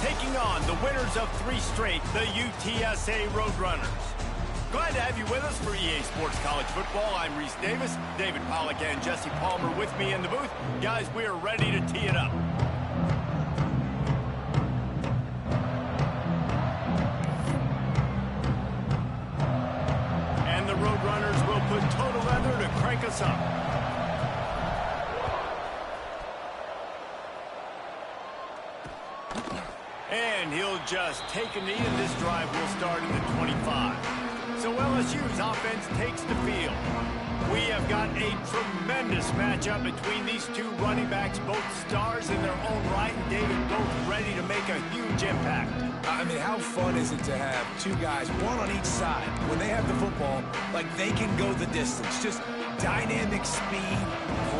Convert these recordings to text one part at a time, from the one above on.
taking on the winners of 3 straight, the UTSA Roadrunners. Glad to have you with us for EA Sports College Football. I'm Reese Davis, David Pollack and Jesse Palmer with me in the booth. Guys, we are ready to tee it up. And the Roadrunners will put total leather to crank us up. And he'll just take a knee, and this drive will start in the 25. So LSU's offense takes the field. We have got a tremendous matchup between these two running backs, both stars in their own right, and David, both ready to make a huge impact. I mean, how fun is it to have two guys, one on each side, when they have the football, like they can go the distance. Just dynamic speed,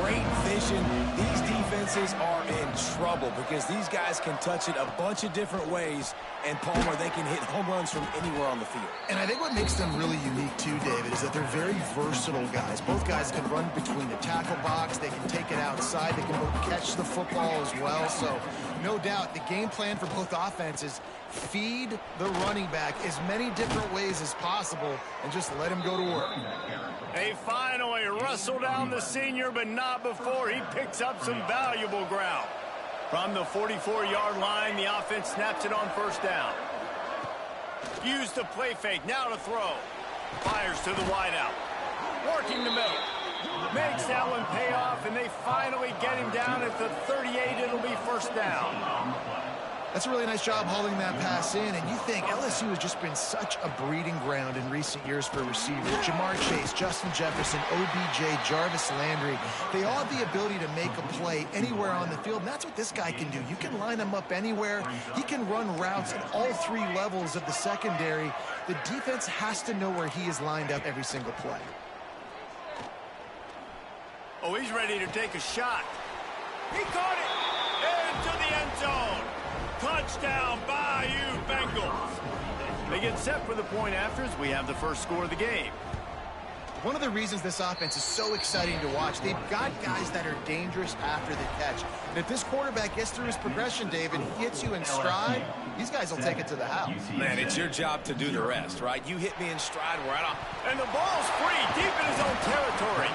great vision. These defenses are in trouble because these guys can touch it a bunch of different ways, and Palmer, they can hit home runs from anywhere on the field. And I think what makes them really unique too, David, is that they're very versatile guys. Both guys can run between the tackle box, they can take it outside, they can both catch the football as well. So no doubt the game plan for both offenses, feed the running back as many different ways as possible and just let him go to work. They finally wrestle down the senior, but not before he picks up some valuable ground. From the 44-yard line, the offense snaps it on first down. Use the play fake, now to throw. Fires to the wideout. Working the middle. Makes that one pay off, and they finally get him down at the 38. It'll be first down. That's a really nice job holding that pass in, and you think LSU has just been such a breeding ground in recent years for receivers. Jamar Chase, Justin Jefferson, OBJ, Jarvis Landry, they all have the ability to make a play anywhere on the field, and that's what this guy can do. You can line him up anywhere. He can run routes at all 3 levels of the secondary. The defense has to know where he is lined up every single play. Oh, he's ready to take a shot. He caught it into the end zone. Touchdown, Bayou Bengals. They get set for the point after as we have the first score of the game. One of the reasons this offense is so exciting to watch, they've got guys that are dangerous after the catch. And if this quarterback gets through his progression, David, he hits you in stride, these guys will take it to the house. Man, it's your job to do the rest, right? You hit me in stride right off. And the ball's free, deep in his own territory.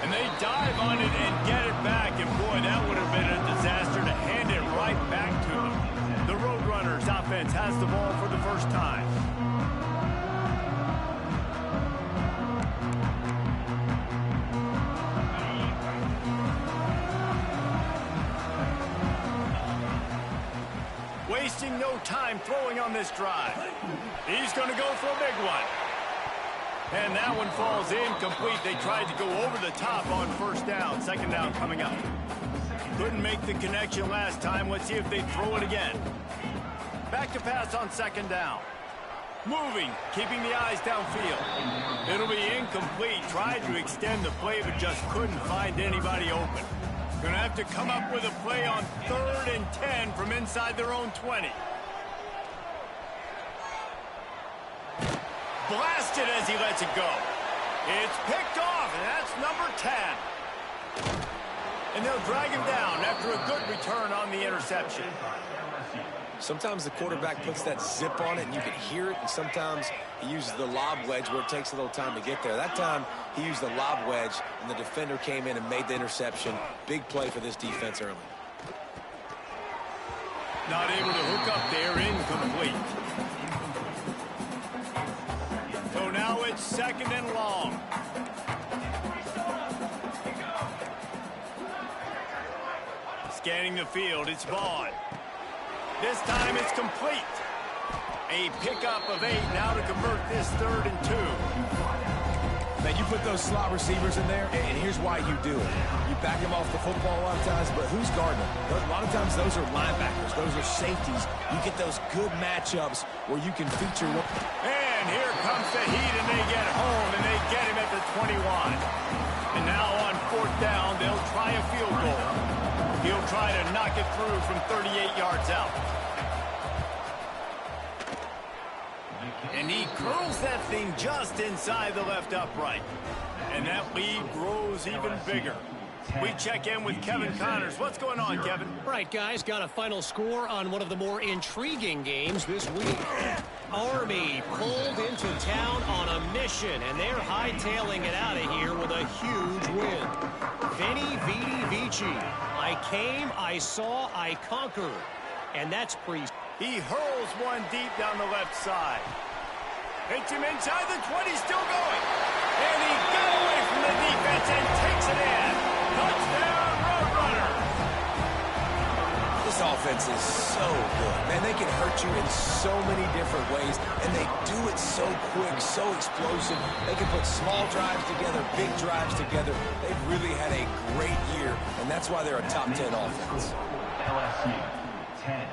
And they dive on it and get it back. And boy, that would have been a disaster to hand it right back to them. The Roadrunners offense has the ball for the first time. Wasting no time throwing on this drive. He's going to go for a big one. And that one falls incomplete. They tried to go over the top on first down. Second down coming up. Couldn't make the connection last time. Let's see if they throw it again. Back to pass on second down. Moving, keeping the eyes downfield. It'll be incomplete. Tried to extend the play, but just couldn't find anybody open. Gonna have to come up with a play on 3rd and 10 from inside their own 20. Blasted as he lets it go. It's picked off, and that's number 10. And they'll drag him down after a good return on the interception. Sometimes the quarterback puts that zip on it and you can hear it, and sometimes he uses the lob wedge where it takes a little time to get there. That time he used the lob wedge and the defender came in and made the interception. Big play for this defense early. Not able to hook up there, incomplete. So now it's second and long. Scanning the field, it's Vaughn. This time it's complete. A pickup of 8 now to convert this 3rd and 2. Man, you put those slot receivers in there, and here's why you do it. You back them off the football a lot of times, but who's guarding them? A lot of times those are linebackers. Those are safeties. You get those good matchups where you can feature one. And here comes the heat, and they get home, and they get him at the 21. And now on 4th down, they'll try a field goal. He'll try to knock it through from 38 yards out. And he curls that thing just inside the left upright. And that lead grows even bigger. We check in with Kevin Connors. What's going on, Kevin? Right, guys, got a final score on one of the more intriguing games this week. Army pulled into town on a mission, and they're hightailing it out of here with a huge win. Veni, Vidi, Vici. I came, I saw, I conquered. And that's He hurls one deep down the left side. Hits him inside the 20, still going. And he got away from the defense and takes it in. Touchdown, Roadrunner. This offense is so good. Man, they can hurt you in so many different ways, and they do it so quick, so explosive. They can put small drives together, big drives together. They've really had a great year, and that's why they're a top 10 offense. LSU 10,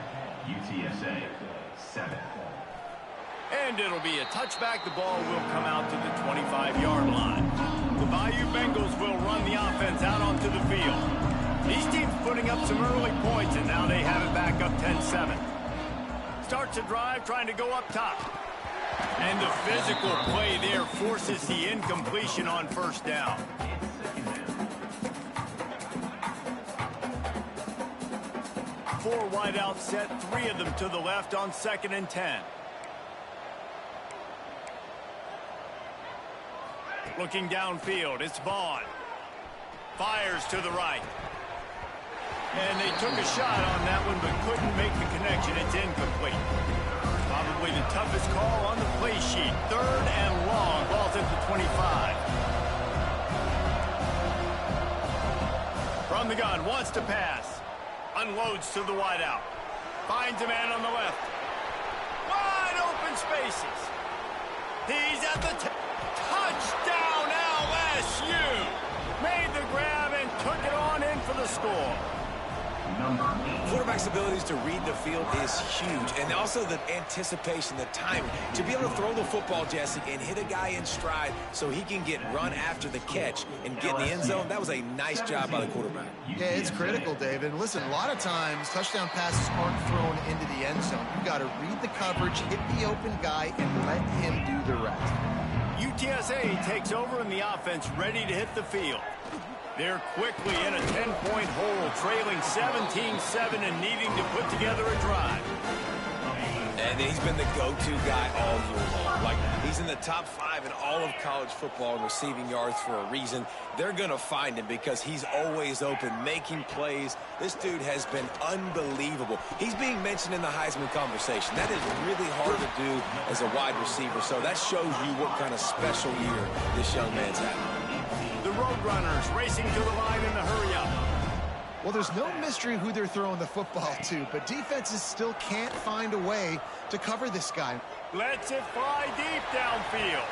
UTSA 7. And it'll be a touchback. The ball will come out to the 25-yard line. The Bayou Bengals will run the offense out onto the field. These teams putting up some early points, and now they have it back up 10-7. Starts a drive trying to go up top. And the physical play there forces the incompletion on first down. Four wide out set, 3 of them to the left on 2nd and 10. Looking downfield, it's Vaughn. Fires to the right. And they took a shot on that one, but couldn't make the connection. It's incomplete. Probably the toughest call on the play sheet. 3rd and long. Ball's at the 25. From the gun, wants to pass. Unloads to the wideout. Finds a man on the left. Wide open spaces. He's at the touchdown, LSU. Made the grab and took it on in for the score. Quarterback's abilities to read the field is huge, and also the anticipation, the timing. To be able to throw the football, Jesse, and hit a guy in stride so he can get run after the catch and get in the end zone, that was a nice job by the quarterback. Yeah, it's critical, David. And listen, a lot of times touchdown passes aren't thrown into the end zone. You've got to read the coverage, hit the open guy, and let him do the rest. UTSA takes over in the offense, ready to hit the field. They're quickly in a 10-point hole, trailing 17-7 and needing to put together a drive. And he's been the go-to guy all year long. Like, he's in the top 5 in all of college football in receiving yards for a reason. They're going to find him because he's always open, making plays. This dude has been unbelievable. He's being mentioned in the Heisman conversation. That is really hard to do as a wide receiver, so that shows you what kind of special year this young man's having. The Roadrunners racing to the line in the hurry-up. Well, there's no mystery who they're throwing the football to, but defenses still can't find a way to cover this guy. Lets it fly deep downfield.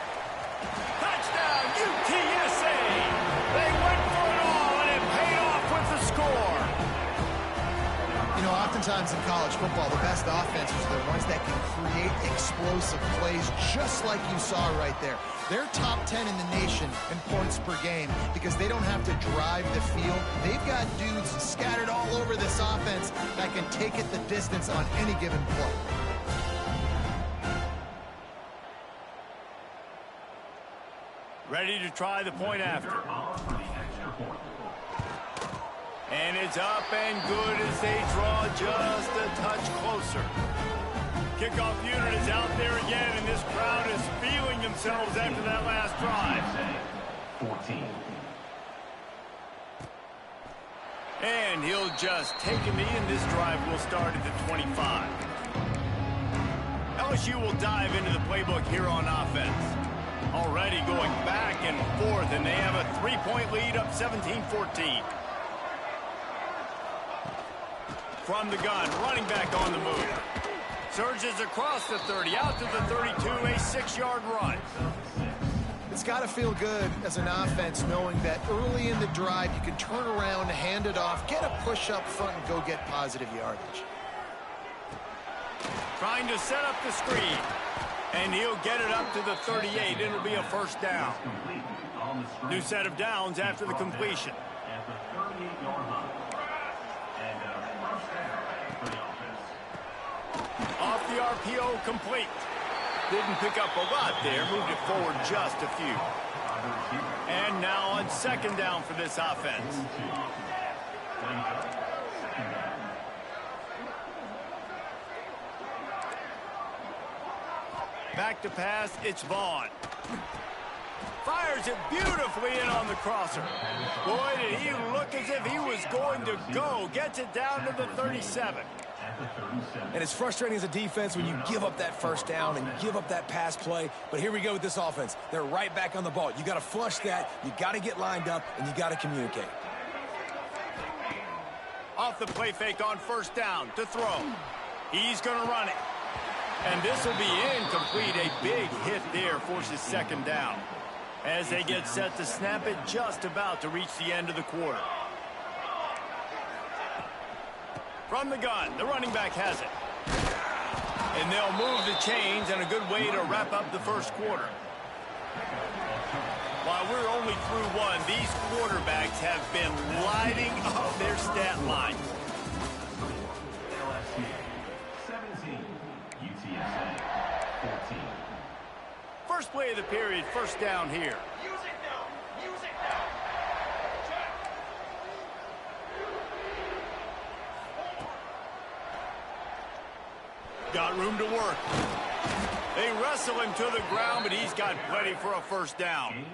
Touchdown, UTSA! They went for it all, and it paid off with the score. You know, oftentimes in college football, the best offenses are the ones that can create explosive plays, just like you saw right there. They're top 10 in the nation in points per game because they don't have to drive the field. They've got dudes scattered all over this offense that can take it the distance on any given play. Ready to try the point after. And it's up and good as they draw just a touch closer. Kickoff unit is out there again, and this crowd is feeling themselves after that last drive. 14. And he'll just take a knee, and this drive will start at the 25. LSU will dive into the playbook here on offense. Already going back and forth, and they have a 3-point lead up 17-14. From the gun, running back on the move. Surges across the 30, out to the 32, a 6-yard run. It's got to feel good as an offense knowing that early in the drive you can turn around, hand it off, get a push up front, and go get positive yardage. Trying to set up the screen. And he'll get it up to the 38. It'll be a first down. New set of downs after the completion. Off the RPO, complete. Didn't pick up a lot there. Moved it forward just a few. And now on second down for this offense. Back to pass, it's Vaughn. Fires it beautifully in on the crosser. Boy, did he look as if he was going to go. Gets it down to the 37. And it's frustrating as a defense when you give up that first down and give up that pass play. But here we go with this offense. They're right back on the ball. You got to flush that. You got to get lined up, and you got to communicate. Off the play fake on first down to throw. He's going to run it. And this will be incomplete. A big hit there forces second down. As they get set to snap it, just about to reach the end of the quarter. From the gun, the running back has it. And they'll move the chains, and a good way to wrap up the first quarter. While we're only through one, these quarterbacks have been lighting up their stat line. 17, UTSA 14. First play of the period, first down here. Got room to work. They wrestle him to the ground, but he's got plenty for a first down.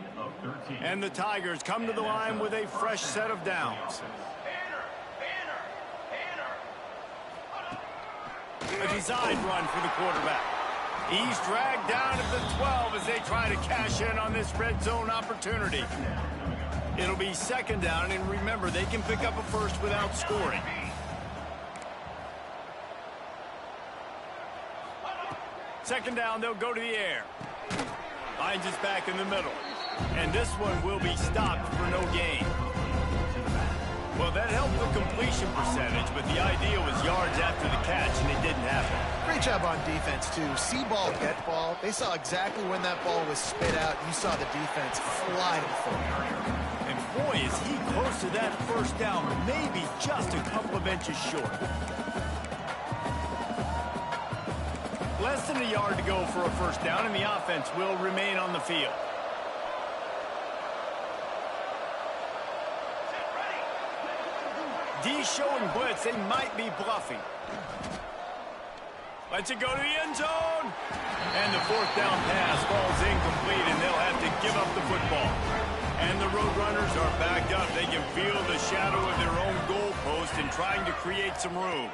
And the Tigers come to the line with a fresh set of downs. A designed run for the quarterback. He's dragged down at the 12 as they try to cash in on this red zone opportunity. It'll be second down, and remember, they can pick up a first without scoring. Second down, they'll go to the air. Finds his back in the middle. And this one will be stopped for no gain. Well, that helped the completion percentage, but the idea was yards after the catch, and it didn't happen. Great job on defense, too. See ball, get ball. They saw exactly when that ball was spit out. You saw the defense fly to the football. And boy, is he close to that first down, maybe just a couple of inches short. Less than a yard to go for a first down, and the offense will remain on the field. D showing blitz. They might be bluffing. Lets it go to the end zone. And the fourth down pass falls incomplete, and they'll have to give up the football. And the Roadrunners are backed up. They can feel the shadow of their own goalpost and trying to create some room.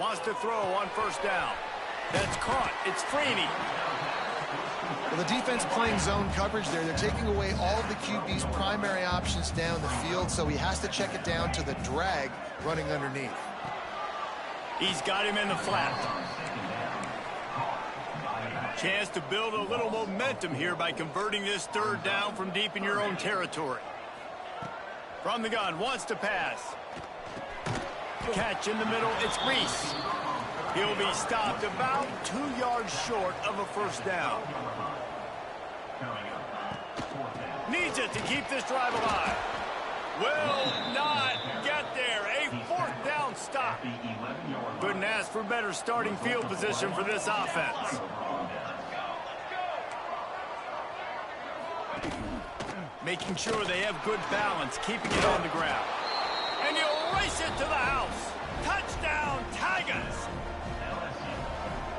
Wants to throw on first down. That's caught. It's Freeney. Well, the defense playing zone coverage there. They're taking away all of the QB's primary options down the field, so he has to check it down to the drag running underneath. He's got him in the flat. Chance to build a little momentum here by converting this third down from deep in your own territory. From the gun, wants to pass. Catch in the middle, it's Reese. He'll be stopped about 2 yards short of a first down. Needs it to keep this drive alive. Will not get there. A fourth down stop. Couldn't ask for better starting field position for this offense. Making sure they have good balance, keeping it on the ground. And he'll race it to the house. Touchdown, Tigers.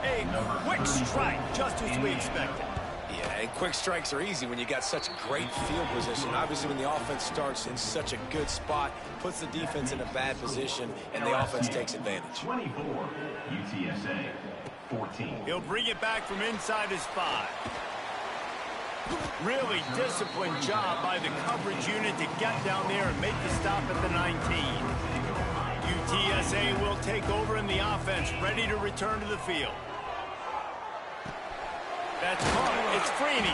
A quick strike, just as we expected. Yeah, and quick strikes are easy when you got such great field position. Obviously, when the offense starts in such a good spot, puts the defense in a bad position, and the offense takes advantage. 24, UTSA 14. He'll bring it back from inside his 5. Really disciplined job by the coverage unit to get down there and make the stop at the 19. UTSA will take over in the offense, ready to return to the field. That's caught. It's Freeney.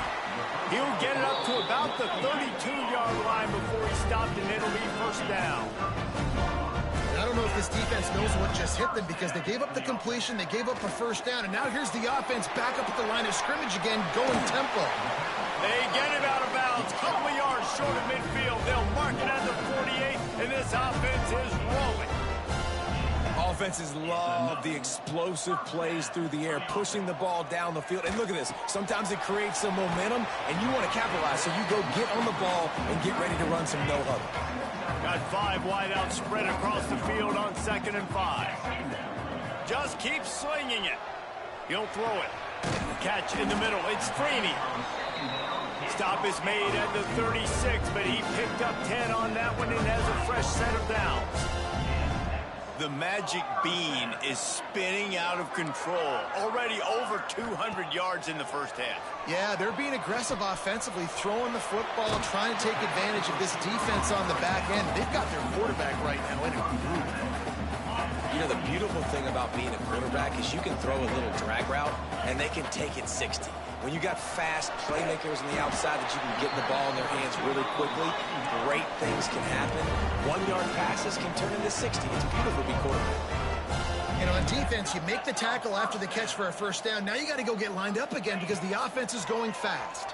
He'll get it up to about the 32-yard line before he stopped, and it'll be first down. I don't know if this defense knows what just hit them because they gave up the completion, they gave up a first down, and now here's the offense back up at the line of scrimmage again, going tempo. They get him out of bounds, couple of yards short of midfield. They'll mark it at the 48, and this offense is rolling. Offenses love the explosive plays through the air, pushing the ball down the field. And look at this. Sometimes it creates some momentum, and you want to capitalize. So you go get on the ball and get ready to run some no-huddle. Got 5 wideouts spread across the field on 2nd and 5. Just keep slinging it. He'll throw it. Catch in the middle. It's Freeney. Stop is made at the 36, but he picked up 10 on that one and has a fresh set of downs. The magic bean is spinning out of control. Already over 200 yards in the first half. Yeah, they're being aggressive offensively, throwing the football, trying to take advantage of this defense on the back end. They've got their quarterback right now in a groove. You know, the beautiful thing about being a quarterback is you can throw a little drag route, and they can take it 60. When you got fast playmakers on the outside that you can get the ball in their hands really quickly, great things can happen. 1-yard passes can turn into 60. It's beautiful to be quarterback. And on defense, you make the tackle after the catch for a first down. Now you got to go get lined up again because the offense is going fast.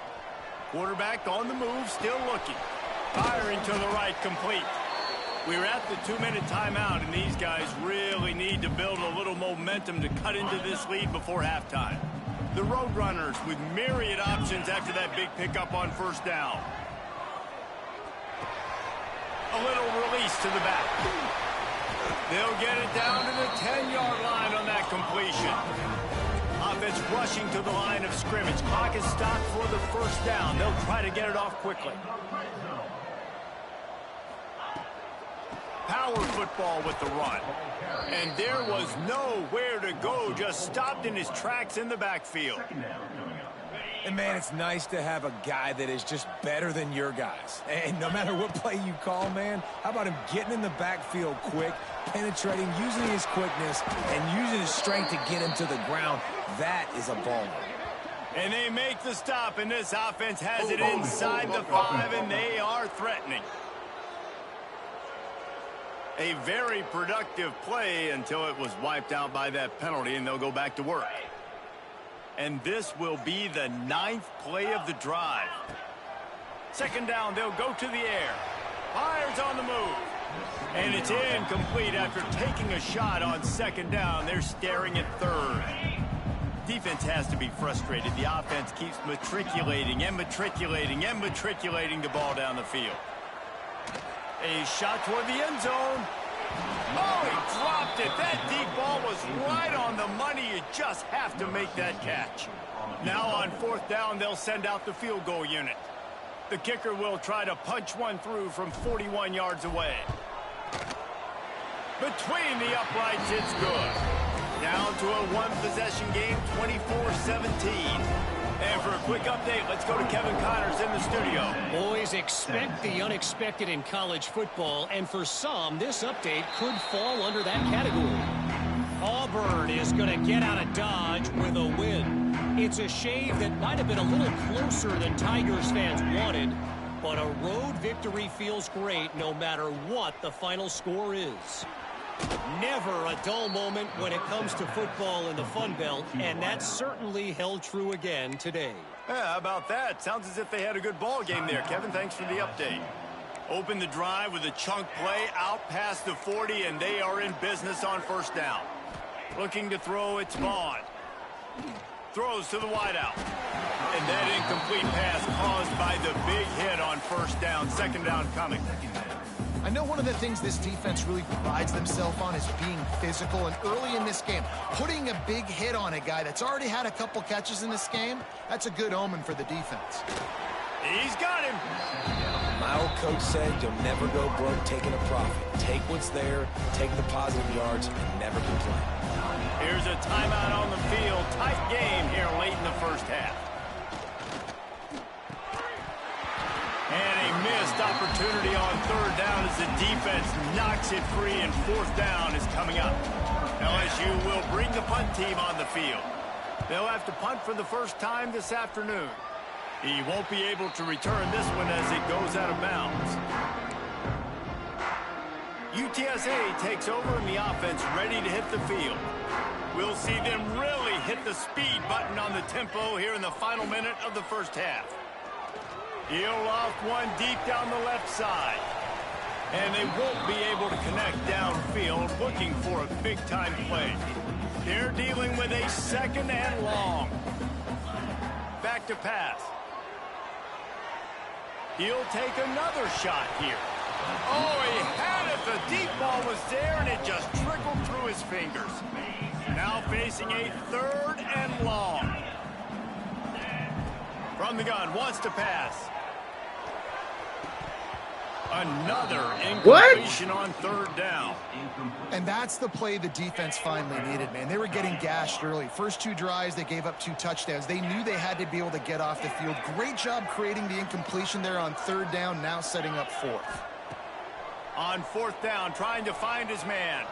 Quarterback on the move, still looking. Firing to the right, complete. We were at the 2-minute timeout, and these guys really need to build a little momentum to cut into this lead before halftime. The Roadrunners with myriad options after that big pickup on first down. A little release to the back. They'll get it down to the 10-yard line on that completion. Offense rushing to the line of scrimmage. Clock is stopped for the first down. They'll try to get it off quickly. Power football with the run. And there was nowhere to go, just stopped in his tracks in the backfield. And, man, it's nice to have a guy that is just better than your guys. And no matter what play you call, man, how about him getting in the backfield quick, penetrating, using his quickness, and using his strength to get him to the ground? That is a baller. And they make the stop, and this offense has it inside the 5, and they are threatening. A very productive play until it was wiped out by that penalty, and they'll go back to work. And this will be the 9th play of the drive. 2nd down, they'll go to the air. Fires on the move. And it's incomplete after taking a shot on 2nd down. They're staring at 3rd. Defense has to be frustrated. The offense keeps matriculating and matriculating and matriculating the ball down the field. A shot toward the end zone. Oh, he dropped it. That deep ball was right on the money. You just have to make that catch. Now on 4th down, they'll send out the field goal unit. The kicker will try to punch one through from 41 yards away. Between the uprights, it's good. Down to a 1-possession game, 24-17. And for a quick update, let's go to Kevin Connors in the studio. Boys, expect the unexpected in college football, and for some, this update could fall under that category. Auburn is going to get out of Dodge with a win. It's a shave that might have been a little closer than Tigers fans wanted, but a road victory feels great no matter what the final score is. Never a dull moment when it comes to football in the Fun Belt, and that certainly held true again today. Yeah, how about that? Sounds as if they had a good ball game there. Kevin, thanks for the update. Open the drive with a chunk play out past the 40, and they are in business on 1st down. Looking to throw, it's Vaughn. Throws to the wideout. And that incomplete pass caused by the big hit on 1st down. 2nd down coming. I know one of the things this defense really prides themselves on is being physical, and early in this game, putting a big hit on a guy that's already had a couple catches in this game, that's a good omen for the defense. He's got him. My old coach said you'll never go broke taking a profit. Take what's there, take the positive yards, and never complain. Here's a timeout on the field. Tight game here late in the first half. And a missed opportunity on 3rd down as the defense knocks it free, and 4th down is coming up. LSU will bring the punt team on the field. They'll have to punt for the first time this afternoon. He won't be able to return this one as it goes out of bounds. UTSA takes over and the offense ready to hit the field. We'll see them really hit the speed button on the tempo here in the final minute of the first half. He'll loft one deep down the left side. And they won't be able to connect downfield, looking for a big-time play. They're dealing with a second and long. Back to pass. He'll take another shot here. Oh, he had it. The deep ball was there, and it just trickled through his fingers. Now facing a third and long. From the gun, wants to pass. Another incompletion on third down. And that's the play the defense finally needed, man. They were getting gashed early. First 2 drives, they gave up 2 touchdowns. They knew they had to be able to get off the field. Great job creating the incompletion there on third down, now setting up fourth. On fourth down, trying to find his man.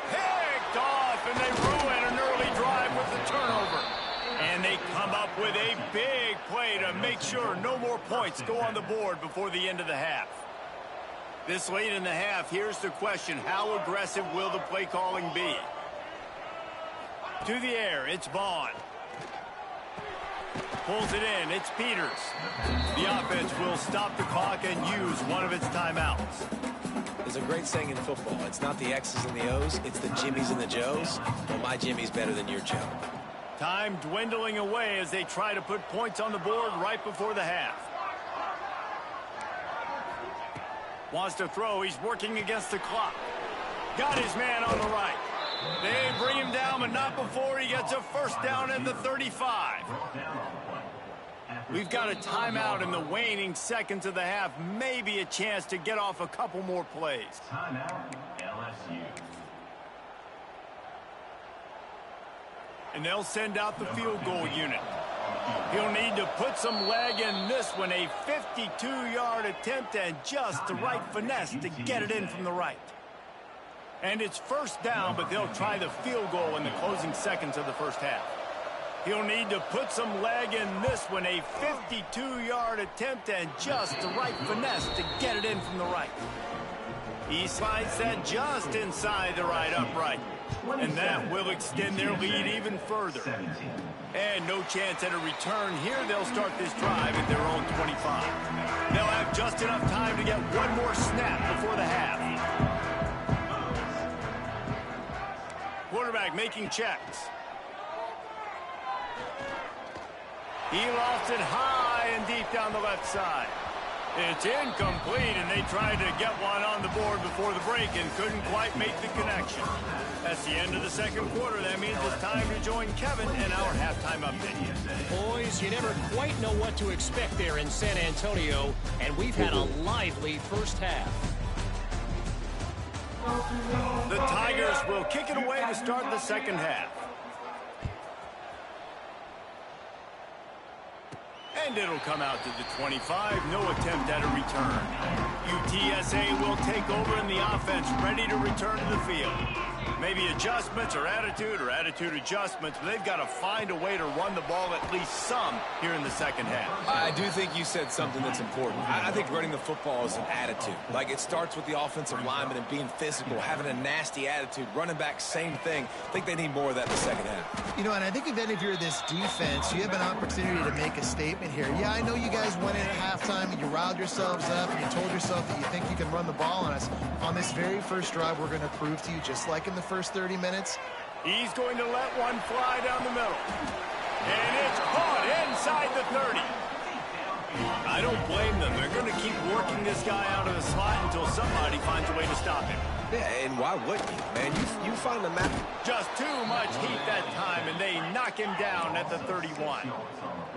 Picked off, and they ruin an early drive with the turnover. And they come up with a big play to make sure no more points go on the board before the end of the half. This late in the half, here's the question. How aggressive will the play calling be? To the air, it's Vaughn. Pulls it in, it's Peters. The offense will stop the clock and use one of its timeouts. There's a great saying in football. It's not the X's and the O's, it's the Jimmies and the Joes. Well, my Jimmy's better than your Joe. Time dwindling away as they try to put points on the board right before the half. Wants to throw. He's working against the clock. Got his man on the right. They bring him down, but not before he gets a first down at the 35. We've got a timeout in the waning seconds of the half. Maybe a chance to get off a couple more plays. Timeout, LSU. And they'll send out the field goal unit. He'll need to put some leg in this one. A 52-yard attempt and just the right finesse to get it in from the right. And it's first down, but they'll try the field goal in the closing seconds of the first half. He'll need to put some leg in this one. A 52-yard attempt and just the right finesse to get it in from the right. He slides that just inside the right upright. And that will extend their lead even further. And no chance at a return here. They'll start this drive at their own 25. They'll have just enough time to get one more snap before the half. Quarterback making checks. He lofts it high and deep down the left side. It's incomplete, and they tried to get one on the board before the break and couldn't quite make the connection. That's the end of the second quarter. That means it's time to join Kevin in our halftime update. Boys, you never quite know what to expect there in San Antonio, and we've had a lively first half. The Tigers will kick it away to start the second half. And it'll come out to the 25. No attempt at a return. UTSA will take over in the offense, ready to return to the field. Maybe adjustments or attitude adjustments, but they've got to find a way to run the ball at least some here in the second half. I do think you said something that's important. I think running the football is an attitude. Like, it starts with the offensive lineman and being physical, having a nasty attitude. Running back, same thing. I think they need more of that in the second half. You know, and I think then if you're this defense, you have an opportunity to make a statement here. Yeah, I know you guys went in at halftime and you riled yourselves up and you told yourself that you think you can run the ball on us. On this very first drive, we're going to prove to you, just like in the first 30 minutes. He's going to let one fly down the middle. And it's caught inside the 30. I don't blame them. They're going to keep working this guy out of the slot until somebody finds a way to stop him. Yeah, and why wouldn't you, man? You find the map. Just too much heat that time, and they knock him down at the 31.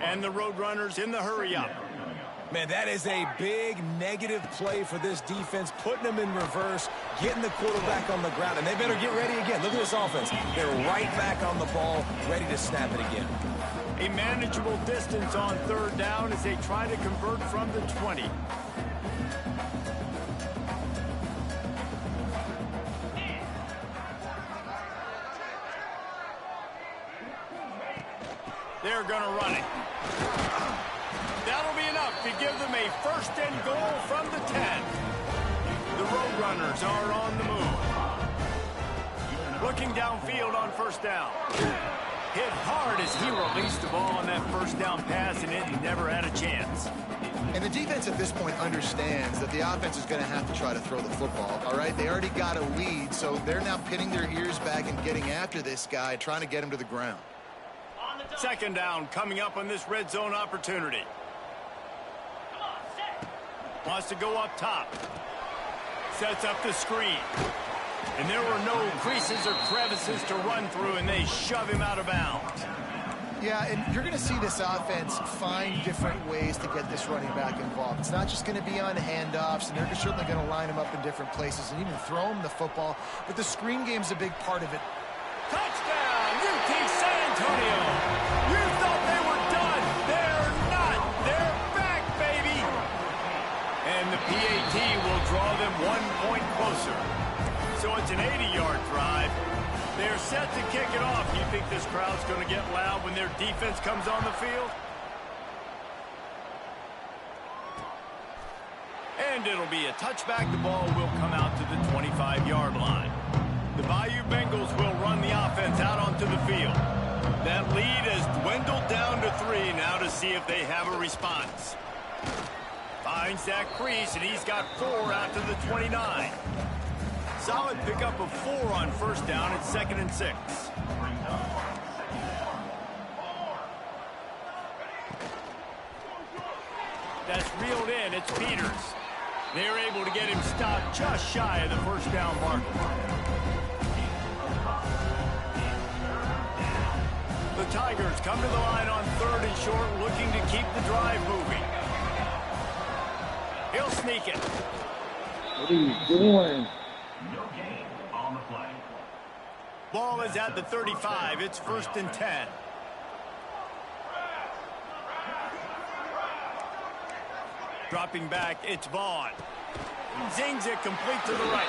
And the Roadrunners in the hurry up. Man, that is a big negative play for this defense, putting them in reverse, getting the quarterback on the ground, and they better get ready again. Look at this offense. They're right back on the ball, ready to snap it again. A manageable distance on third down as they try to convert from the 20. They're going to run it. That'll be enough to give them a first and goal from the 10. The Roadrunners are on the move. Looking downfield on first down. Hit hard as he released the ball on that first down pass, and it never had a chance. And the defense at this point understands that the offense is going to have to try to throw the football, all right? They already got a lead, so they're now pinning their ears back and getting after this guy, trying to get him to the ground. Second down coming up on this red zone opportunity. Wants to go up top. Sets up the screen. And there were no creases or crevices to run through, and they shove him out of bounds. Yeah, and you're going to see this offense find different ways to get this running back involved. It's not just going to be on handoffs, and they're certainly going to line him up in different places and even throw him the football. But the screen game's a big part of it. Touchdown, UT San Antonio. You thought they were done. They're not. They're back, baby. And the PAT will draw them 1 point closer. So it's an 80-yard drive. They're set to kick it off. You think this crowd's going to get loud when their defense comes on the field? And it'll be a touchback. The ball will come out to the 25-yard line. The Bayou Bengals will run the offense out onto the field. That lead has dwindled down to 3 now to see if they have a response. Finds that crease, and he's got 4 out to the 29. Solid pickup of 4 on first down at 2nd and 6. That's reeled in. It's Peters. They're able to get him stopped just shy of the first down marker. The Tigers come to the line on 3rd and short, looking to keep the drive moving. He'll sneak it. What are you doing? No gain on the play. Ball is at the 35. It's 1st and 10. Dropping back, it's Vaughn. Zings it complete to the right.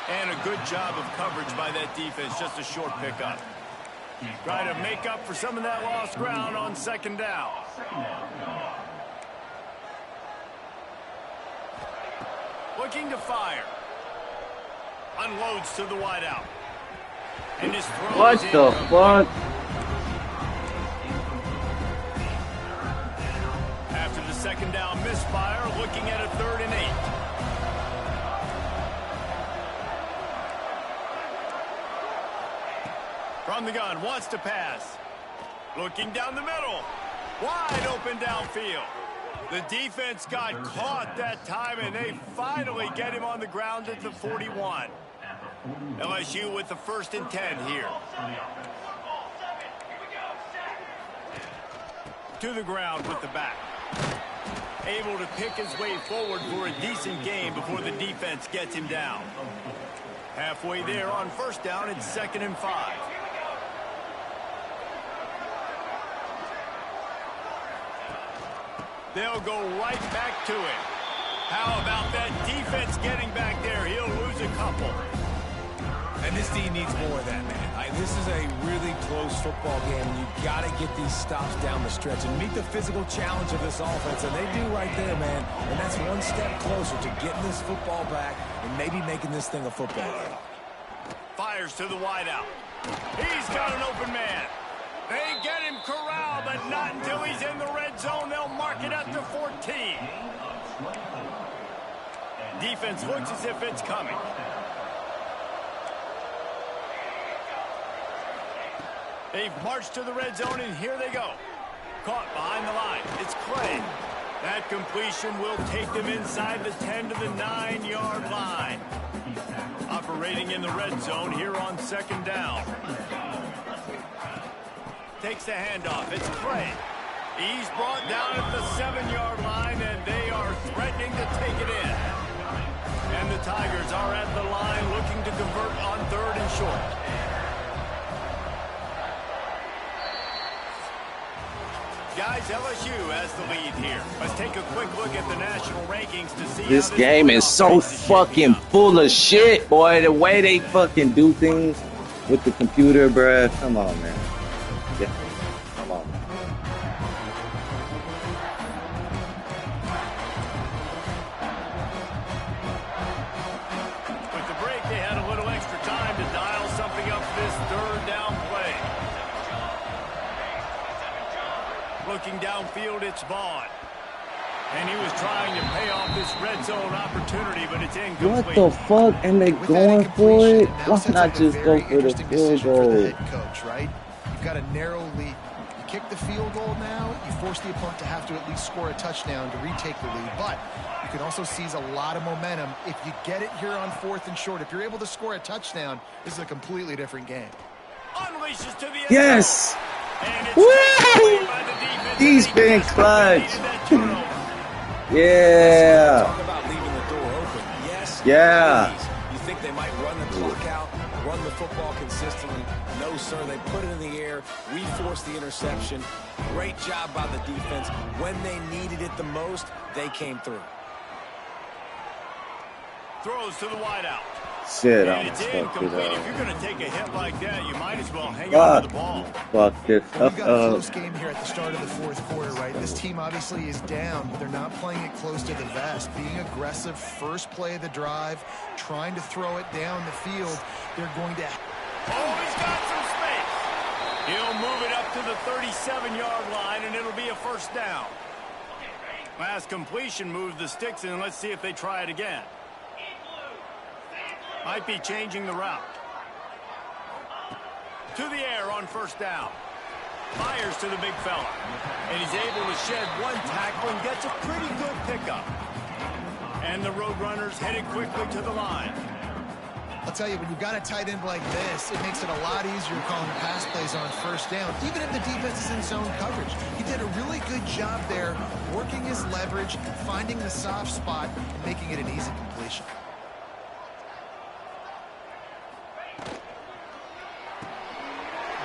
And a good job of coverage by that defense. Just a short pickup. Try to make up for some of that lost ground on 2nd down. Looking to fire. Unloads to the wideout. And his throw. What the fuck? After the 2nd down misfire, looking at a 3rd and 8. From the gun, wants to pass. Looking down the middle. Wide open downfield. The defense got caught that time, and they finally get him on the ground at the 41. LSU with the 1st and 10 here. To the ground with the back. Able to pick his way forward for a decent game before the defense gets him down. Halfway there on 1st down, it's 2nd and 5. They'll go right back to it. How about that defense getting back there? He'll lose a couple. And this team needs more of that, man. This is a really close football game, and you've got to get these stops down the stretch and meet the physical challenge of this offense, and they do right there, man. And that's one step closer to getting this football back and maybe making this thing a football game. Fires to the wideout. He's got an open man. They get him corralled, but not until he's in the red zone. They'll mark it at the 14. Defense looks as if it's coming. They've marched to the red zone, and here they go. Caught behind the line. It's Clay. That completion will take them inside the 10 to the 9-yard line. Operating in the red zone here on 2nd down. Takes the handoff. It's Clay. He's brought down at the 7-yard line, and they are threatening to take it in. And the Tigers are at the line looking to convert on 3rd and short. Guys, LSU has the lead here. Let's take a quick look at the national rankings to see This how game is so playoff race shaping fucking up. full of shit, boy. The way they fucking do things with the computer, bruh. Come on, man. Yeah. Come on. With the break, they had a little extra time to dial something up this 3rd down play. Looking downfield, it's Vaughn. And he was trying to pay off this red zone opportunity, but it's incomplete. What the fuck? And they going for it? Why not just go for the field For the goal? head coach, right? You've got a narrow lead. You kick the field goal now, you force the opponent to have to at least score a touchdown to retake the lead. But you can also seize a lot of momentum if you get it here on 4th and short. If you're able to score a touchdown, this is a completely different game. Unleashes to the end Yes! zone. And it's Woo! taken away by the defense. He's They been desperately clutch. needed that turnover. Yeah. Talk about leaving the door open. Yes. Yeah. Please. You think they might run the clock out, run the football consistently? No, sir. They put it in the air. We forced the interception. Great job by the defense. When they needed it the most, they came through. Throws to the wideout. Shit, And I'm it's fucked it incomplete. If up. you're going to take a hit like that, you might as well hang on to the ball. Fuck this We've got a up. close game here at the start of the 4th quarter, right? This team obviously is down, but they're not playing it close to the vest. Being aggressive, first play of the drive, trying to throw it down the field. They're going to... Oh, he's got some space. He'll move it up to the 37-yard line, and it'll be a first down. Last completion moved the sticks, and let's see if they try it again. Might be changing the route. To the air on first down. Fires to the big fella. And he's able to shed one tackle and gets a pretty good pickup. And the Roadrunners headed quickly to the line. I'll tell you, when you've got a tight end like this, it makes it a lot easier calling pass plays on first down, even if the defense is in zone coverage. He did a really good job there, working his leverage, finding the soft spot, and making it an easy completion.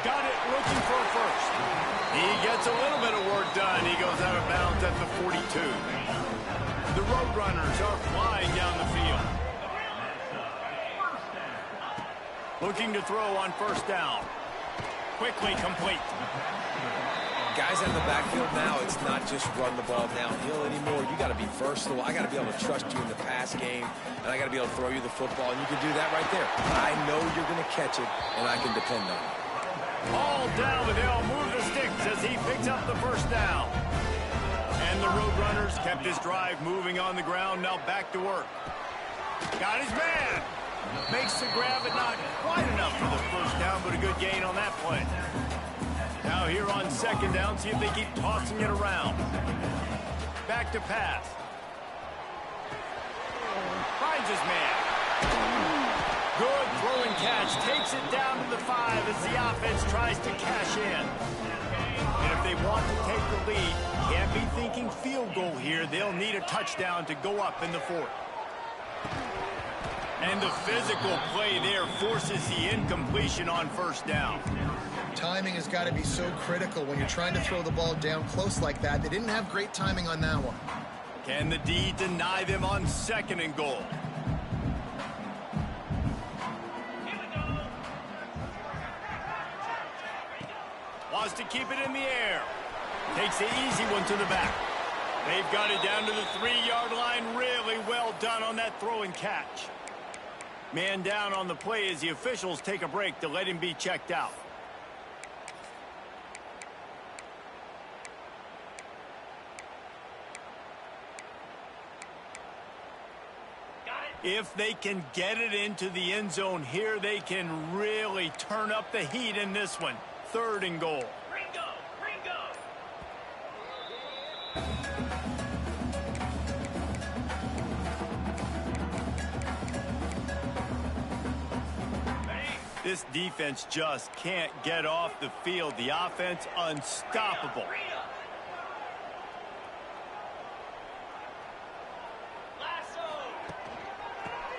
Got it, looking for a first. He gets a little bit of work done. He goes out of bounds at the 42. The Roadrunners are flying down the field. Looking to throw on first down. Quickly complete. Guys in the backfield now, it's not just run the ball downhill anymore. You got to be versatile. I got to be able to trust you in the pass game, and I got to be able to throw you the football, and you can do that right there. I know you're going to catch it, and I can depend on it. All down, but they'll move the sticks as he picks up the first down. And the Roadrunners kept his drive moving on the ground, now back to work. Got his man. Makes the grab, but not quite enough for the first down, but a good gain on that play. Now here on second down, see if they keep tossing it around. Back to pass. Finds his man. Good throwing catch. Takes it down to the 5 as the offense tries to cash in. And if they want to take the lead, can't be thinking field goal here. They'll need a touchdown to go up in the 4th. And the physical play there forces the incompletion on first down. Timing has got to be so critical when you're trying to throw the ball down close like that. They didn't have great timing on that one. Can the D deny them on 2nd and goal? Wants to keep it in the air. Takes the easy one to the back. They've got it down to the 3-yard line. Really well done on that throwing catch. Man down on the play as the officials take a break to let him be checked out. If they can get it into the end zone here, they can really turn up the heat in this one. 3rd and goal. This defense just can't get off the field. The offense unstoppable.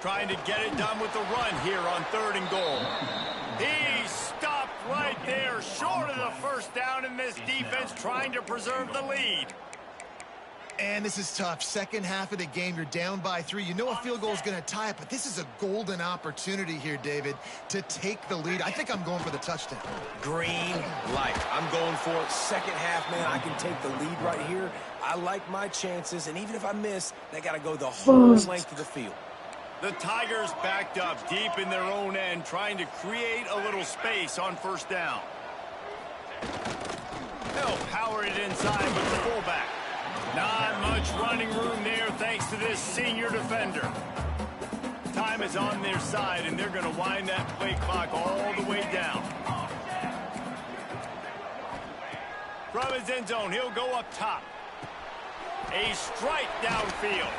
Trying to get it done with the run here on 3rd and goal. He stopped right there, short of the first down, in this defense trying to preserve the lead. And this is tough. Second half of the game, you're down by 3. You know a field goal is going to tie it, but this is a golden opportunity here, David, to take the lead. I think I'm going for the touchdown. Green light. I'm going for it. Second half, man, I can take the lead right here. I like my chances, and even if I miss, they got to go the whole length of the field. The Tigers backed up deep in their own end, trying to create a little space on first down. They'll power it inside with the fullback. Not much running room there thanks to this senior defender. Time is on their side, and they're going to wind that play clock all the way down. From his end zone, he'll go up top. A strike downfield.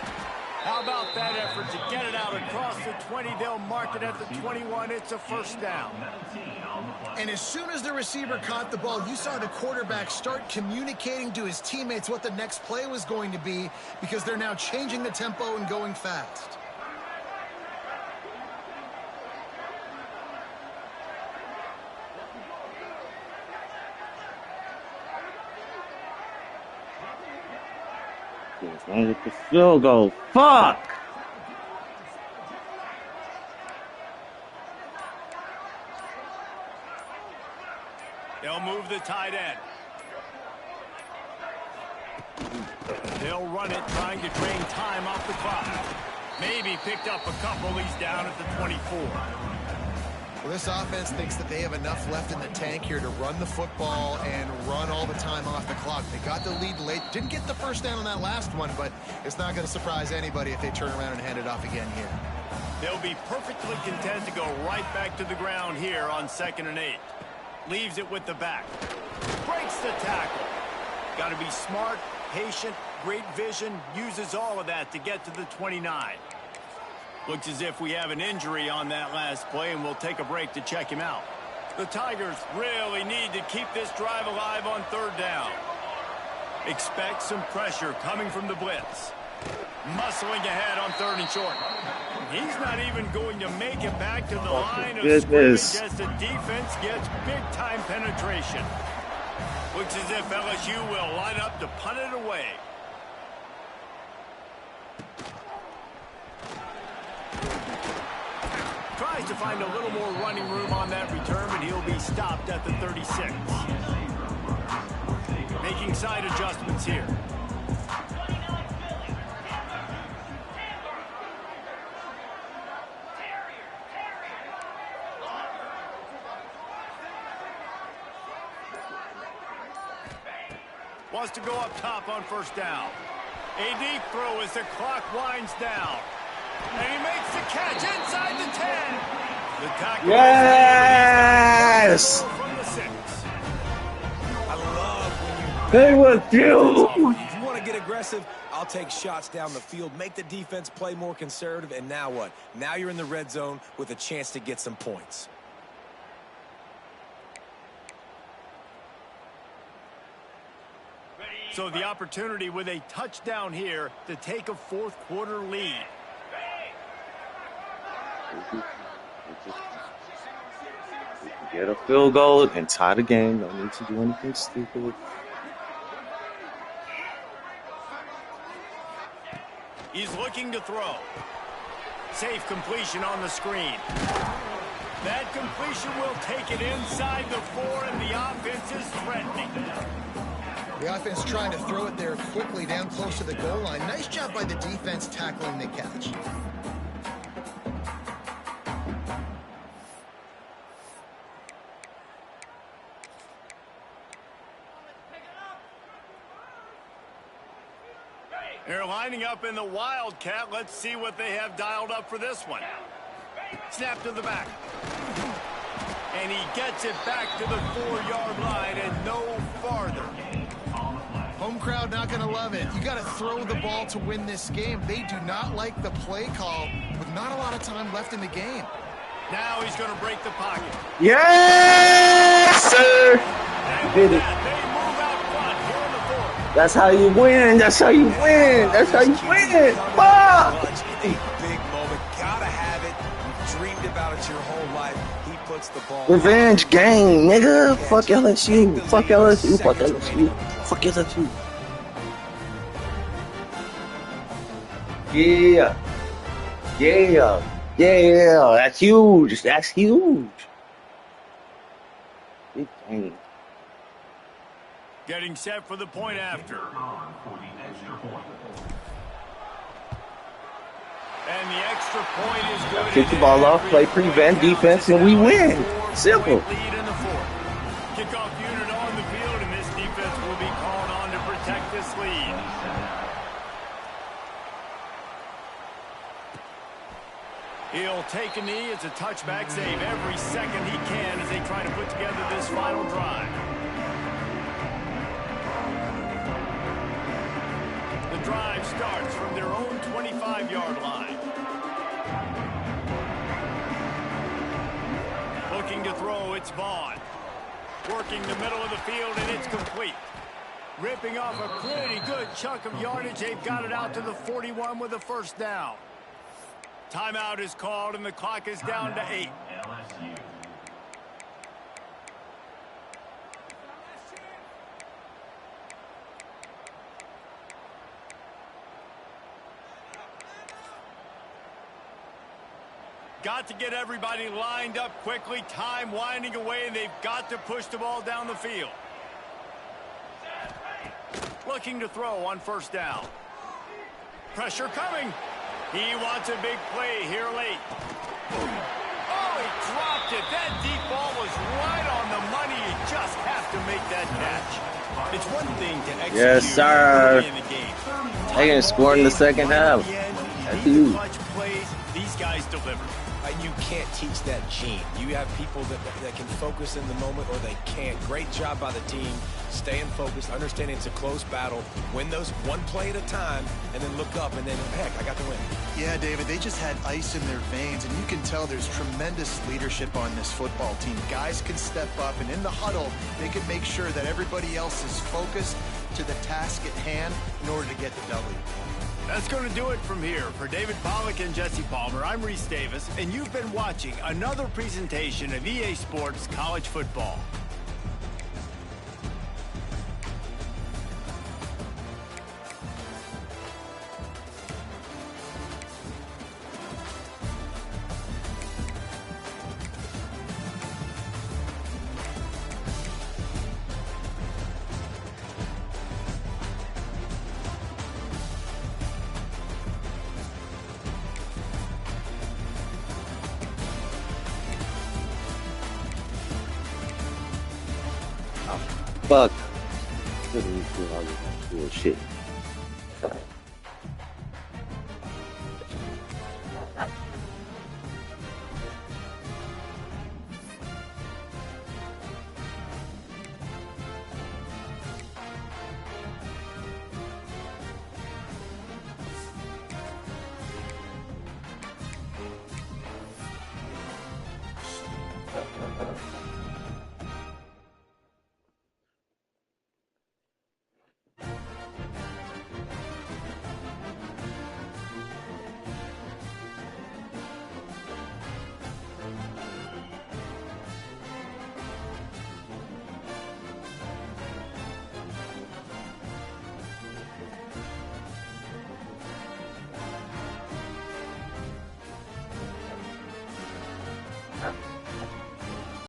How about that effort to get it out across the 20? They'll mark it at the 21. It's a first down. And as soon as the receiver caught the ball, you saw the quarterback start communicating to his teammates what the next play was going to be, because they're now changing the tempo and going fast. With the field goal. Fuck! They'll move the tight end. They'll run it, trying to drain time off the clock. Maybe picked up a couple. He's down at the 24. Well, this offense thinks that they have enough left in the tank here to run the football and run all the time off the clock. They got the lead late. Didn't get the first down on that last one, but it's not going to surprise anybody if they turn around and hand it off again here. They'll be perfectly content to go right back to the ground here on 2nd and 8. Leaves it with the back. Breaks the tackle. Got to be smart, patient, great vision. Uses all of that to get to the 29. Looks as if we have an injury on that last play, and we'll take a break to check him out. The Tigers really need to keep this drive alive on 3rd down. Expect some pressure coming from the blitz. Muscling ahead on 3rd and short. He's not even going to make it back to the line of scrimmage as the defense gets big-time penetration. Looks as if LSU will line up to punt it away. Tries to find a little more running room on that return, and he'll be stopped at the 36. Making side adjustments here. Wants to go up top on 1st down. A deep throw as the clock winds down. And he makes the catch inside the 10. The tackle. Yes! From the 6. I love when you... They were you! If you want to get aggressive, I'll take shots down the field, make the defense play more conservative, and now what? Now you're in the red zone with a chance to get some points. So the opportunity with a touchdown here to take a 4th quarter lead. Get a field goal and tie the game. No need to do anything stupid. He's looking to throw. Safe completion on the screen. That completion will take it inside the 4, and the offense is threatening. The offense trying to throw it there quickly down close to the goal line. Nice job by the defense tackling the catch. They're lining up in the Wildcat. Let's see what they have dialed up for this one. Snap to the back. And he gets it back to the 4-yard line and no farther. Home crowd not going to love it. You got to throw the ball to win this game. They do not like the play call with not a lot of time left in the game. Now he's going to break the pocket. Yes, sir! And Did with it. that, they move out front here in the 4th. That's how you win. That's how you win. That's how you win. Fuck! Clutch in a big moment. Gotta have it. You've dreamed about it your whole life. He puts the ball. Revenge game, nigga. Fuck LSU. Fuck LSU. Fuck LSU. Fuck LSU. Yeah. Yeah. Yeah. That's huge. That's huge. Big game. Getting set for the point after. And the extra point is good. Kick the ball off, play prevent defense, and we win. Simple. Lead in the 4th. Kickoff unit on the field, and this defense will be called on to protect this lead. He'll take a knee. It's a touchback save every second he can as they try to put together this final drive. The drive starts from their own 25-yard line. Looking to throw, it's Vaughn. Working the middle of the field, and it's complete. Ripping off a pretty good chunk of yardage. They've got it out to the 41 with a first down. Timeout is called, and the clock is down to 8. LSU. Got to get everybody lined up quickly. Time winding away, and they've got to push the ball down the field. Looking to throw on first down. Pressure coming. He wants a big play here late. Oh, he dropped it. That deep ball was right on the money. You just have to make that catch. It's one thing to execute Yes, sir. in the game. They can score in the second half. That's huge. Clutch plays, these guys deliver. You can't teach that gene. You have people that can focus in the moment, or they can't. Great job by the team, staying focused, understanding it's a close battle, win those one play at a time, and then look up, and then, heck, I got the win. Yeah, David, they just had ice in their veins, and you can tell there's tremendous leadership on this football team. Guys can step up, and in the huddle, they can make sure that everybody else is focused to the task at hand in order to get the W. That's going to do it from here. For David Pollack and Jesse Palmer, I'm Reese Davis, and you've been watching another presentation of EA Sports College Football. Fuck. Couldn't do all this bullshit.